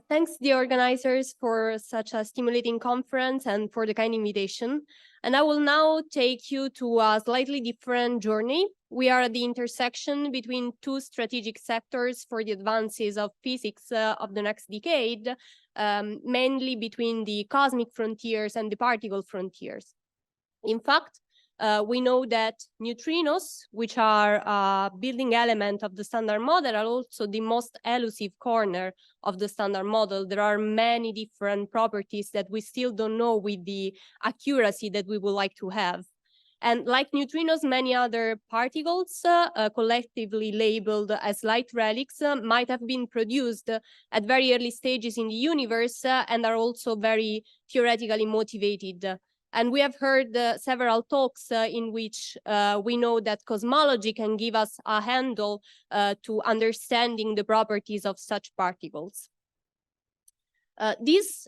Thanks the organizers for such a stimulating conference and for the kind invitation. And I will now take you to a slightly different journey. We are at the intersection between two strategic sectors for the advances of physics of the next decade, mainly between the cosmic frontiers and the particle frontiers. In fact, we know that neutrinos, which are a building element of the Standard Model, are also the most elusive corner of the Standard Model. There are many different properties that we still don't know with the accuracy that we would like to have. And like neutrinos, many other particles, collectively labeled as light relics, might have been produced at very early stages in the universe and are also very theoretically motivated. And we have heard several talks in which we know that cosmology can give us a handle to understanding the properties of such particles. This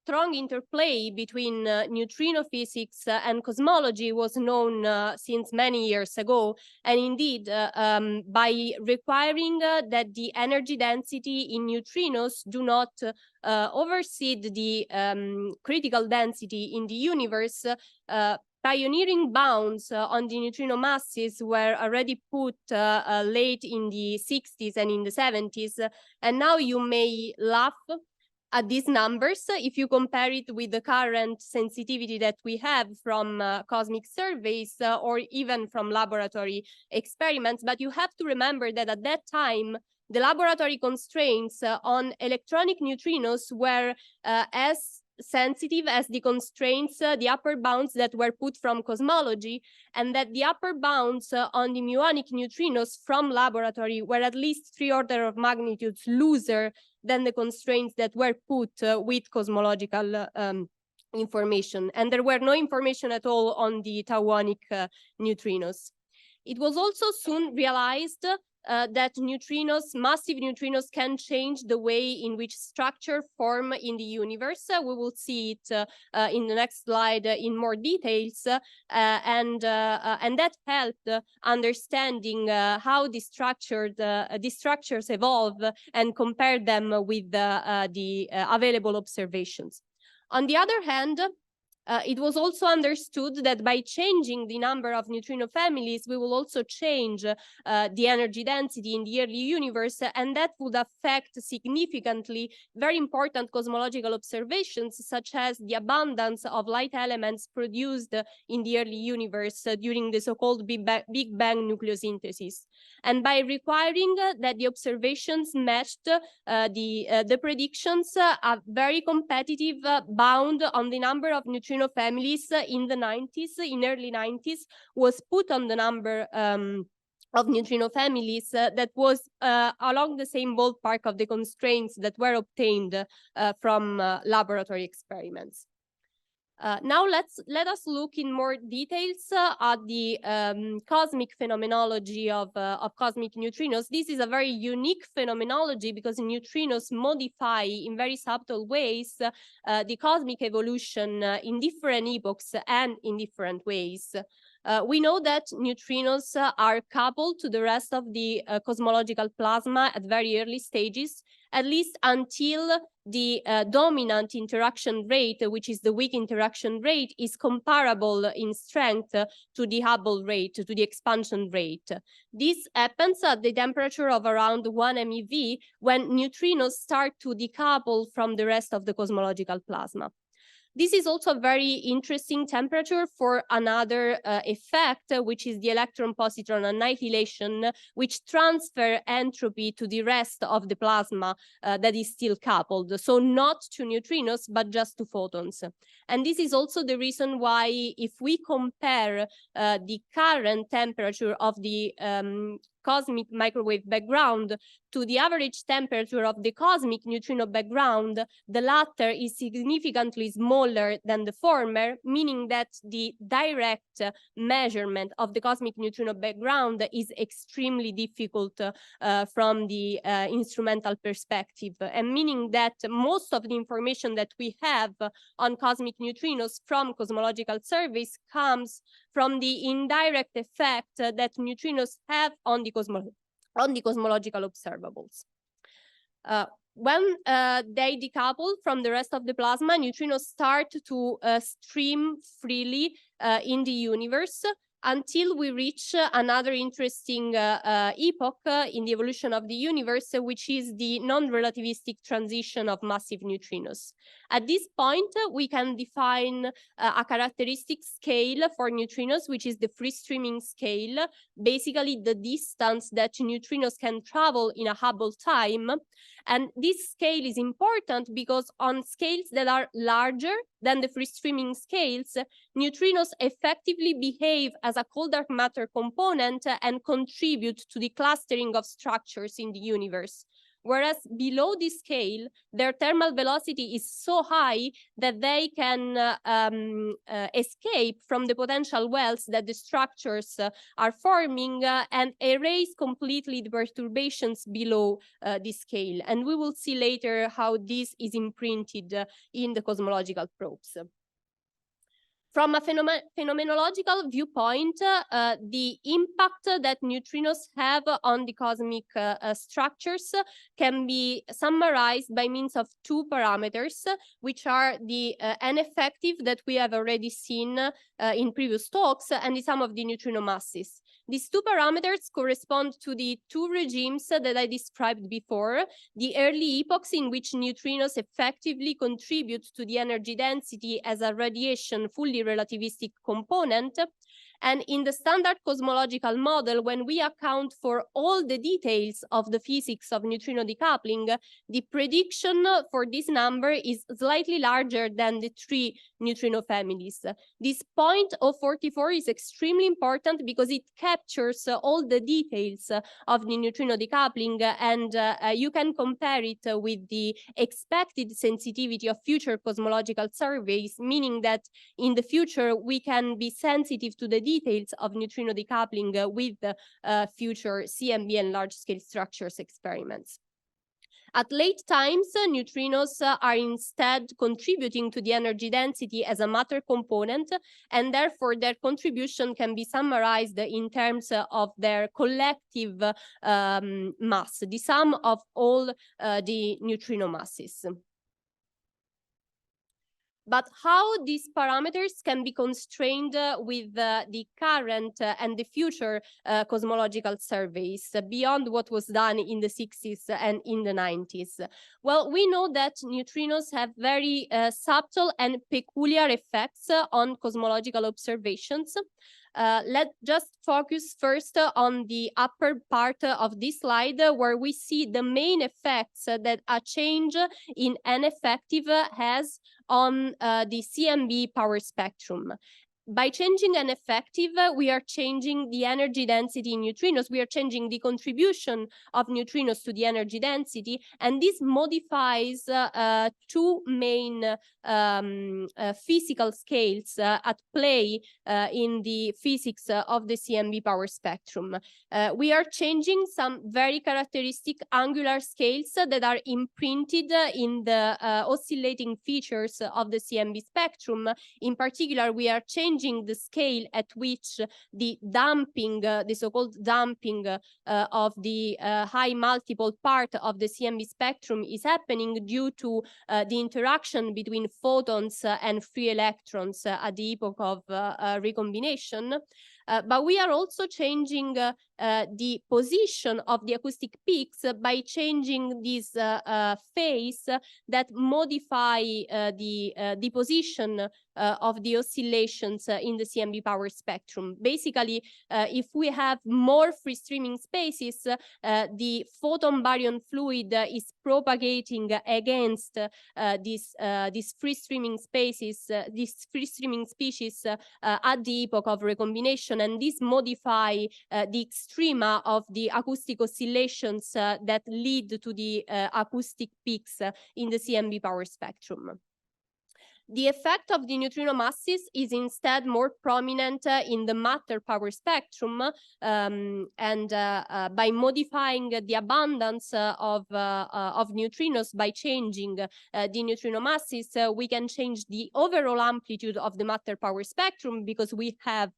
strong interplay between neutrino physics and cosmology was known since many years ago. And indeed, by requiring that the energy density in neutrinos do not oversee the critical density in the universe, pioneering bounds on the neutrino masses were already put late in the 60s and in the 70s. And now you may laugh at these numbers if you compare it with the current sensitivity that we have from cosmic surveys or even from laboratory experiments. But you have to remember that at that time, the laboratory constraints on electronic neutrinos were as sensitive as the constraints, the upper bounds that were put from cosmology, and that the upper bounds on the muonic neutrinos from laboratory were at least 3 orders of magnitude looser than the constraints that were put with cosmological information. And there were no information at all on the tauonic neutrinos. It was also soon realized that neutrinos, massive neutrinos, can change the way in which structure form in the universe. We will see it in the next slide in more details, and that helped understanding how the structures evolve and compare them with the available observations. On the other hand, it was also understood that by changing the number of neutrino families, we will also change the energy density in the early universe, and that would affect significantly very important cosmological observations, such as the abundance of light elements produced in the early universe during the so-called Big Bang nucleosynthesis. And by requiring that the observations matched the predictions, a very competitive bound on the number of neutrino families in the 90s, in early 90s, was put on the number of neutrino families that was along the same ballpark of the constraints that were obtained from laboratory experiments. Now let us look in more details at the cosmic phenomenology of cosmic neutrinos. This is a very unique phenomenology because neutrinos modify in very subtle ways the cosmic evolution in different epochs and in different ways. We know that neutrinos are coupled to the rest of the cosmological plasma at very early stages, at least until the dominant interaction rate, which is the weak interaction rate, is comparable in strength to the Hubble rate, to the expansion rate. This happens at the temperature of around 1 MeV when neutrinos start to decouple from the rest of the cosmological plasma. This is also a very interesting temperature for another effect, which is the electron-positron annihilation, which transfer entropy to the rest of the plasma that is still coupled. So not to neutrinos, but just to photons. And this is also the reason why if we compare the current temperature of the cosmic microwave background to the average temperature of the cosmic neutrino background, the latter is significantly smaller than the former, meaning that the direct measurement of the cosmic neutrino background is extremely difficult from the instrumental perspective, and meaning that most of the information that we have on cosmic neutrinos from cosmological surveys comes from the indirect effect that neutrinos have on the cosmological observables. When they decouple from the rest of the plasma, neutrinos start to stream freely in the universe until we reach another interesting epoch in the evolution of the universe, which is the non-relativistic transition of massive neutrinos. At this point, we can define a characteristic scale for neutrinos, which is the free streaming scale, basically the distance that neutrinos can travel in a Hubble time. And this scale is important because on scales that are larger than the free streaming scales, neutrinos effectively behave as a cold dark matter component and contribute to the clustering of structures in the universe. Whereas below this scale, their thermal velocity is so high that they can escape from the potential wells that the structures are forming and erase completely the perturbations below this scale. And we will see later how this is imprinted in the cosmological probes. From a phenomenological viewpoint, the impact that neutrinos have on the cosmic structures can be summarized by means of two parameters, which are the N effective that we have already seen in previous talks, and the sum of the neutrino masses. These two parameters correspond to the two regimes that I described before, the early epochs in which neutrinos effectively contribute to the energy density as a radiation fully relativistic component, and in the standard cosmological model, when we account for all the details of the physics of neutrino decoupling, the prediction for this number is slightly larger than the three neutrino families. This 0.044 is extremely important because it captures all the details of the neutrino decoupling, and you can compare it with the expected sensitivity of future cosmological surveys, meaning that in the future we can be sensitive to the details of neutrino decoupling with future CMB and large-scale structures experiments. At late times, neutrinos are instead contributing to the energy density as a matter component, and therefore their contribution can be summarized in terms of their collective mass, the sum of all the neutrino masses. But how these parameters can be constrained with the current and the future cosmological surveys beyond what was done in the 60s and in the 90s? Well, we know that neutrinos have very subtle and peculiar effects on cosmological observations. Let's just focus first on the upper part of this slide, where we see the main effects that a change in N effective has on the CMB power spectrum. By changing N effective, we are changing the energy density in neutrinos. We are changing the contribution of neutrinos to the energy density, and this modifies two main physical scales at play in the physics of the CMB power spectrum. We are changing some very characteristic angular scales that are imprinted in the oscillating features of the CMB spectrum. In particular, we are changing the scale at which the damping, the so-called damping of the high multiple part of the CMB spectrum is happening due to the interaction between photons and free electrons at the epoch of recombination. But we are also changing the position of the acoustic peaks by changing this phase that modify the position of the oscillations in the CMB power spectrum. Basically, if we have more free streaming spaces, the photon baryon fluid is propagating against these free streaming spaces, these free streaming species at the epoch of recombination, and this modify the extrema of the acoustic oscillations that lead to the acoustic peaks in the CMB power spectrum. The effect of the neutrino masses is instead more prominent in the matter power spectrum, and by modifying the abundance of neutrinos by changing the neutrino masses, we can change the overall amplitude of the matter power spectrum because we have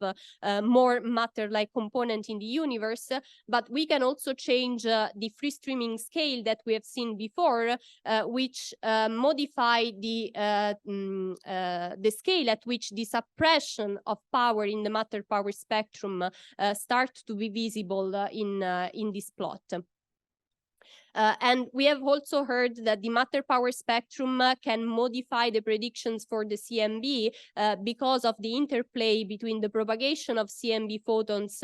more matter-like component in the universe, but we can also change the free streaming scale that we have seen before, which modify the scale at which the suppression of power in the matter power spectrum start to be visible in this plot. And we have also heard that the matter power spectrum can modify the predictions for the CMB because of the interplay between the propagation of CMB photons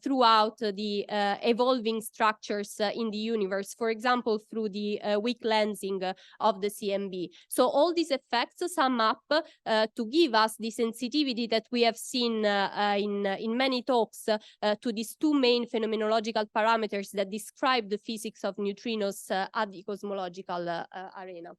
throughout the evolving structures in the universe, for example, through the weak lensing of the CMB. So all these effects sum up to give us the sensitivity that we have seen in many talks to these two main phenomenological parameters that describe the physics of neutrinos at the cosmological arena.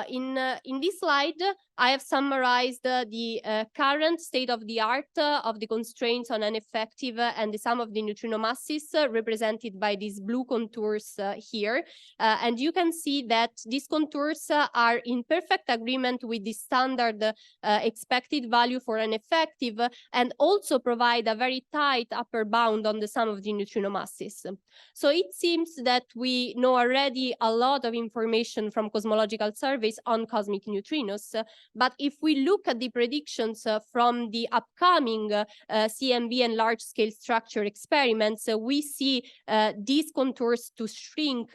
In this slide, I have summarized the current state of the art of the constraints on an effective and the sum of the neutrino masses represented by these blue contours here. And you can see that these contours are in perfect agreement with the standard expected value for an effective and also provide a very tight upper bound on the sum of the neutrino masses. So it seems that we know already a lot of information from cosmological surveys on cosmic neutrinos, but if we look at the predictions from the upcoming CMB and large-scale structure experiments, we see these contours to shrink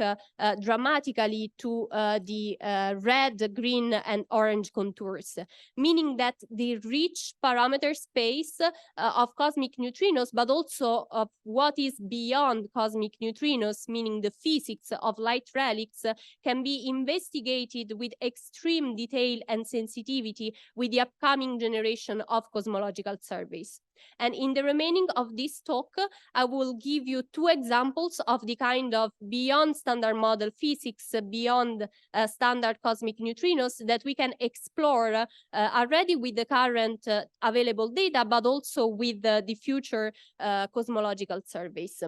dramatically to the red, green, and orange contours, meaning that the rich parameter space of cosmic neutrinos, but also of what is beyond cosmic neutrinos, meaning the physics of light relics, can be investigated with extreme detail and sensitivity with the upcoming generation of cosmological surveys. And in the remaining of this talk, I will give you two examples of the kind of beyond standard model physics, beyond standard cosmic neutrinos that we can explore already with the current available data, but also with the future cosmological surveys.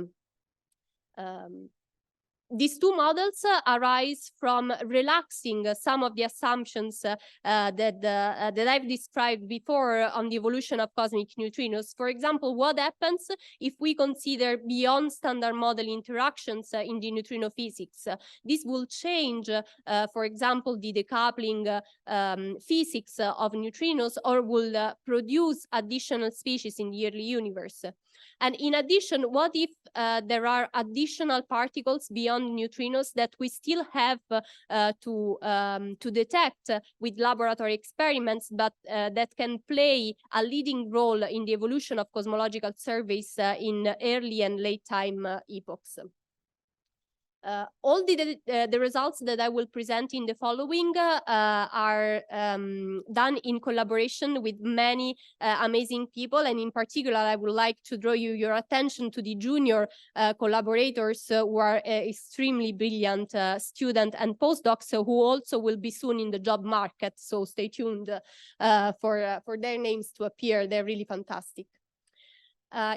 These two models arise from relaxing some of the assumptions that I've described before on the evolution of cosmic neutrinos. For example, what happens if we consider beyond standard model interactions in the neutrino physics? This will change, for example, the decoupling physics of neutrinos, or will produce additional species in the early universe. And in addition, what if there are additional particles beyond neutrinos that we still have to detect with laboratory experiments, but that can play a leading role in the evolution of cosmological surveys in early and late time epochs? All the results that I will present in the following are done in collaboration with many amazing people, and in particular I would like to draw your attention to the junior collaborators who are extremely brilliant students and postdocs who also will be soon in the job market, so stay tuned for their names to appear. They're really fantastic.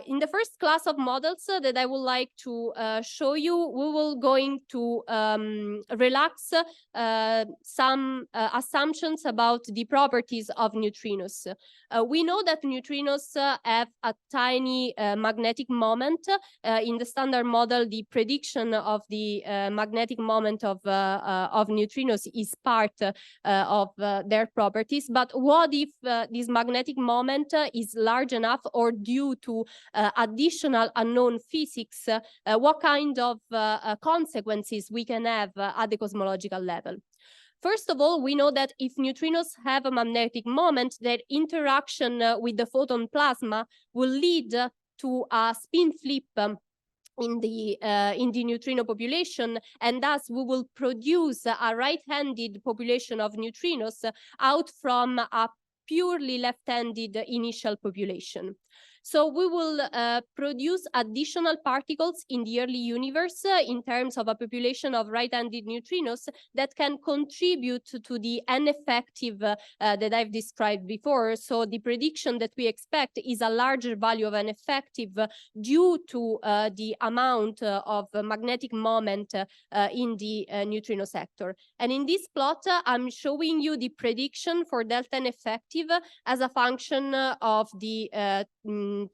In the first class of models that I would like to show you, we will going to relax some assumptions about the properties of neutrinos. We know that neutrinos have a tiny magnetic moment. In the standard model, the prediction of the magnetic moment of neutrinos is part of their properties. But what if this magnetic moment is large enough, or due to additional unknown physics, what kind of consequences we can have at the cosmological level? First of all, we know that if neutrinos have a magnetic moment, their interaction with the photon plasma will lead to a spin flip in the neutrino population, and thus we will produce a right-handed population of neutrinos out from a purely left-handed initial population. So we will produce additional particles in the early universe in terms of a population of right-handed neutrinos that can contribute to the N-effective that I've described before. So the prediction that we expect is a larger value of N-effective due to the amount of magnetic moment in the neutrino sector. And in this plot, I'm showing you the prediction for delta N-effective as a function of the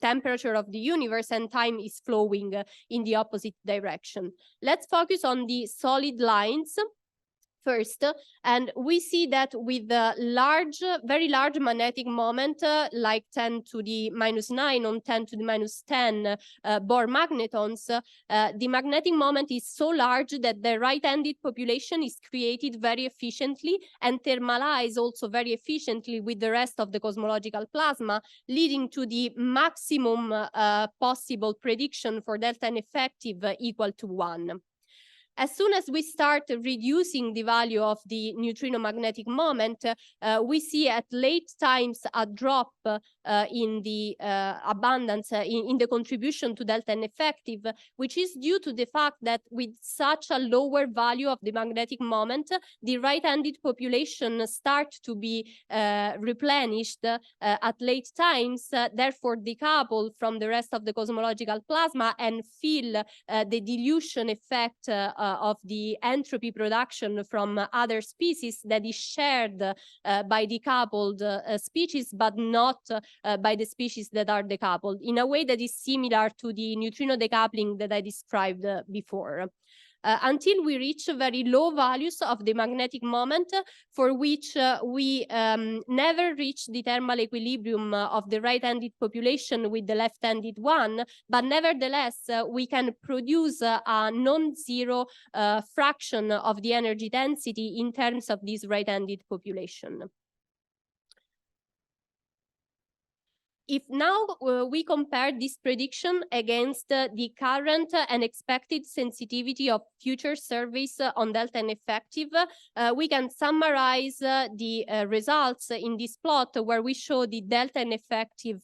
temperature of the universe, and time is flowing in the opposite direction. Let's focus on the solid lines first, and we see that with the very large magnetic moment, like 10 to the -9 on 10 to the -10 Bohr magnetons, the magnetic moment is so large that the right-handed population is created very efficiently and thermalized also very efficiently with the rest of the cosmological plasma, leading to the maximum possible prediction for delta N-effective equal to 1. As soon as we start reducing the value of the neutrino magnetic moment, we see at late times a drop in the abundance, in the contribution to delta N-effective, which is due to the fact that with such a lower value of the magnetic moment, the right-handed population start to be replenished at late times, therefore decoupled from the rest of the cosmological plasma, and feel the dilution effect of the entropy production from other species that is shared by decoupled species, but not by the species that are decoupled, in a way that is similar to the neutrino decoupling that I described before. Until we reach very low values of the magnetic moment, for which we never reach the thermal equilibrium of the right-handed population with the left-handed one, but nevertheless we can produce a non-zero fraction of the energy density in terms of this right-handed population. If now we compare this prediction against the current and expected sensitivity of future surveys on delta N-effective, we can summarize the results in this plot, where we show the delta N-effective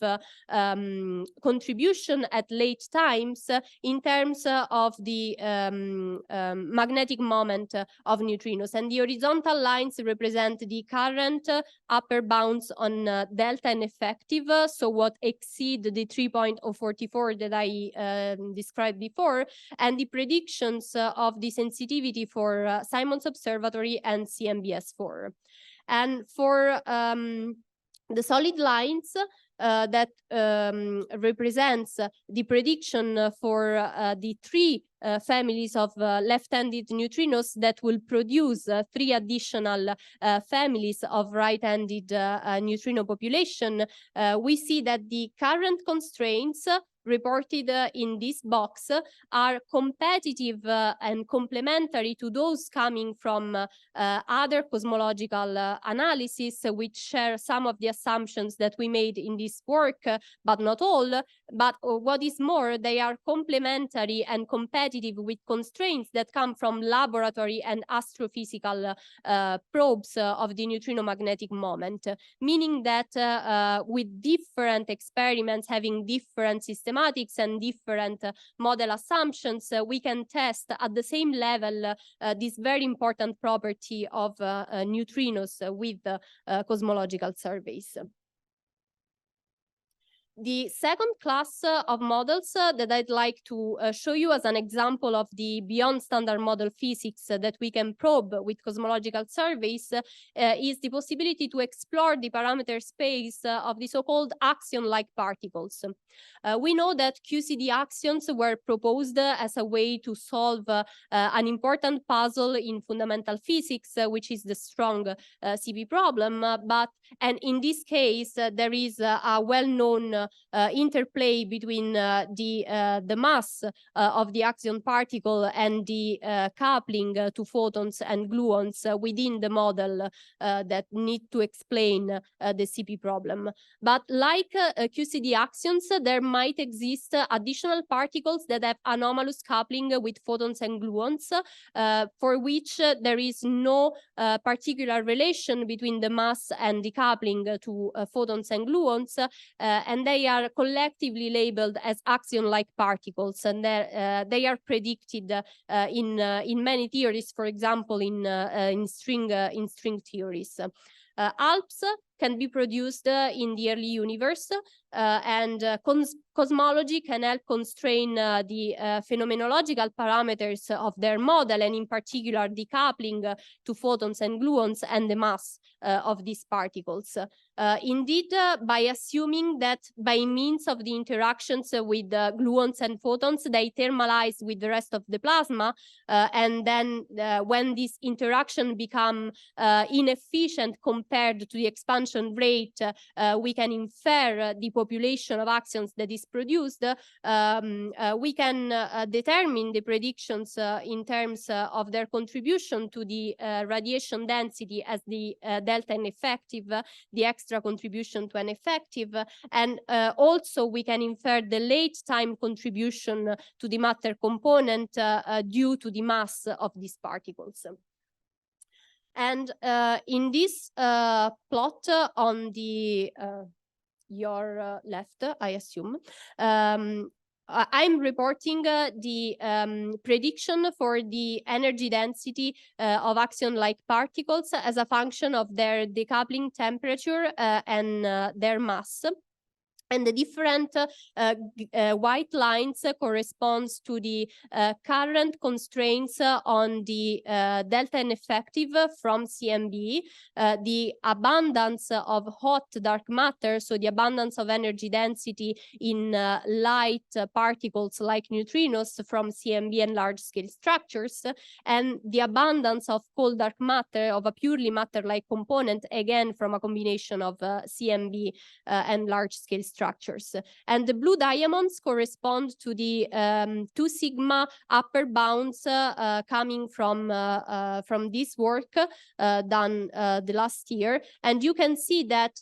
contribution at late times in terms of the magnetic moment of neutrinos. And the horizontal lines represent the current upper bounds on delta N-effective, so what exceed the 3.044 that I described before, and the predictions of the sensitivity for Simon's Observatory and CMBS4. And for the solid lines, that represents the prediction for the three families of left-handed neutrinos that will produce three additional families of right-handed neutrino population. We see that the current constraints reported in this box are competitive and complementary to those coming from other cosmological analysis, which share some of the assumptions that we made in this work, but not all. But what is more, they are complementary and competitive with constraints that come from laboratory and astrophysical probes of the neutrino magnetic moment, meaning that with different experiments having different systematics and different model assumptions, we can test at the same level this very important property of neutrinos with cosmological surveys. The second class of models that I'd like to show you as an example of the beyond standard model physics that we can probe with cosmological surveys is the possibility to explore the parameter space of the so-called axion-like particles. We know that QCD axions were proposed as a way to solve an important puzzle in fundamental physics, which is the strong CP problem. And in this case, there is a well-known interplay between the mass of the axion particle and the coupling to photons and gluons within the model that need to explain the CP problem. But like QCD axions, there might exist additional particles that have anomalous coupling with photons and gluons, for which there is no particular relation between the mass and the decoupling to photons and gluons, and they are collectively labeled as axion-like particles, and they are predicted in many theories, for example, in string theories. ALPS can be produced in the early universe, and cosmology can help constrain the phenomenological parameters of their model, and in particular decoupling to photons and gluons and the mass of these particles. Indeed, by assuming that by means of the interactions with gluons and photons, they thermalize with the rest of the plasma, and then when this interaction become inefficient compared to the expansion rate, we can infer the population of axions that is produced. We can determine the predictions in terms of their contribution to the radiation density as the delta N effective, the extra contribution to an effective, and also we can infer the late time contribution to the matter component due to the mass of these particles. And in this plot on the your left, I assume, I'm reporting the prediction for the energy density of axion-like particles as a function of their decoupling temperature and their mass. And the different white lines corresponds to the current constraints on the delta N effective from CMB, the abundance of hot dark matter, so the abundance of energy density in light particles like neutrinos from CMB and large-scale structures, and the abundance of cold dark matter of a purely matter-like component, again from a combination of CMB and large-scale structures. And the blue diamonds correspond to the 2 sigma upper bounds coming from this work done the last year. And you can see that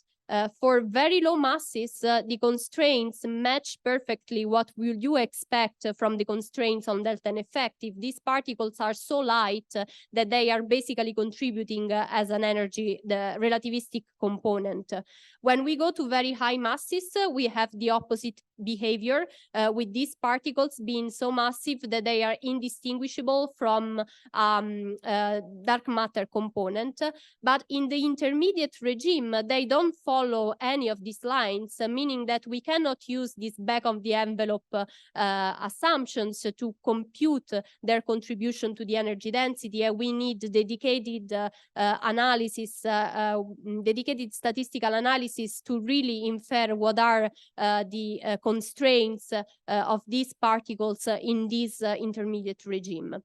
for very low masses, the constraints match perfectly what will you expect from the constraints on delta N effective. These particles are so light that they are basically contributing as an energy, the relativistic component. When we go to very high masses, we have the opposite behavior, with these particles being so massive that they are indistinguishable from dark matter component. But in the intermediate regime, they don't follow any of these lines, meaning that we cannot use these back of the envelope assumptions to compute their contribution to the energy density. We need dedicated analysis, dedicated statistical analysis to really infer what are the constraints of these particles in this intermediate regime.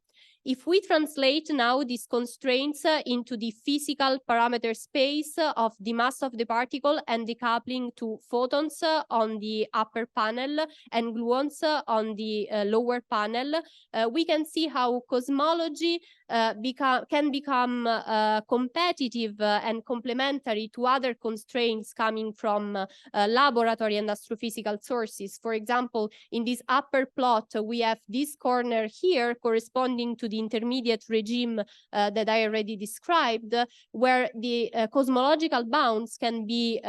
If we translate now these constraints into the physical parameter space of the mass of the particle and decoupling to photons on the upper panel and gluons on the lower panel, we can see how cosmology can become competitive and complementary to other constraints coming from laboratory and astrophysical sources. For example, in this upper plot, we have this corner here corresponding to the intermediate regime that I already described, where the cosmological bounds can be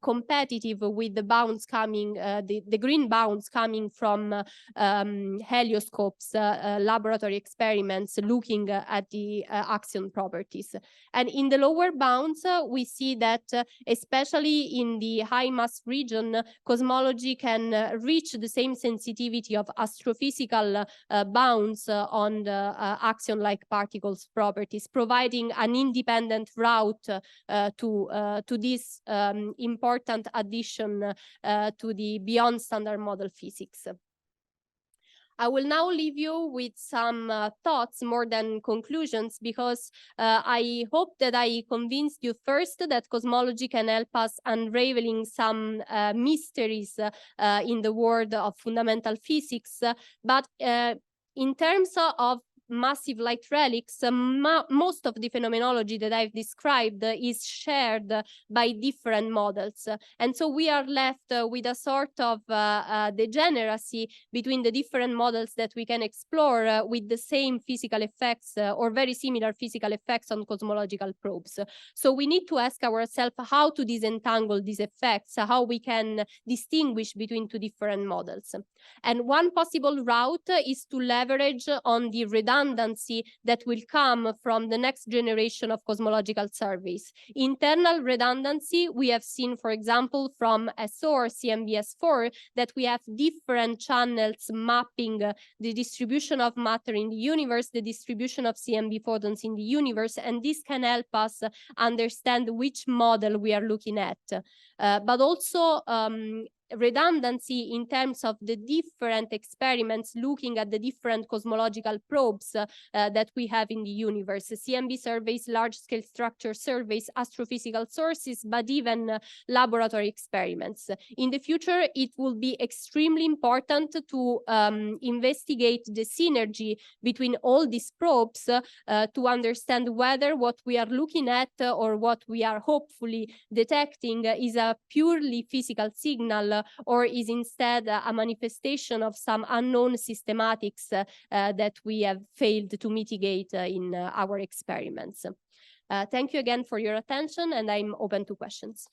competitive with the bounds coming, the green bounds coming from helioscopes, laboratory experiments looking at the axion properties. And in the lower bounds, we see that especially in the high mass region, cosmology can reach the same sensitivity of astrophysical bounds on the axion-like particles properties, providing an independent route to this important addition to the beyond standard model physics. I will now leave you with some thoughts more than conclusions, because I hope that I convinced you first that cosmology can help us unraveling some mysteries in the world of fundamental physics. But in terms of massive light relics, most of the phenomenology that I've described is shared by different models. And so we are left with a sort of degeneracy between the different models that we can explore with the same physical effects or very similar physical effects on cosmological probes. So we need to ask ourselves how to disentangle these effects, how we can distinguish between two different models. And one possible route is to leverage on the redundancy that will come from the next generation of cosmological surveys. Internal redundancy, we have seen, for example, from SO or CMBS4, that we have different channels mapping the distribution of matter in the universe, the distribution of CMB photons in the universe, and this can help us understand which model we are looking at. But also redundancy in terms of the different experiments looking at the different cosmological probes that we have in the universe. CMB surveys, large-scale structure surveys, astrophysical sources, but even laboratory experiments. In the future, it will be extremely important to investigate the synergy between all these probes to understand whether what we are looking at or what we are hopefully detecting is a purely physical signal or is instead a manifestation of some unknown systematics that we have failed to mitigate in our experiments. Thank you again for your attention, and I'm open to questions.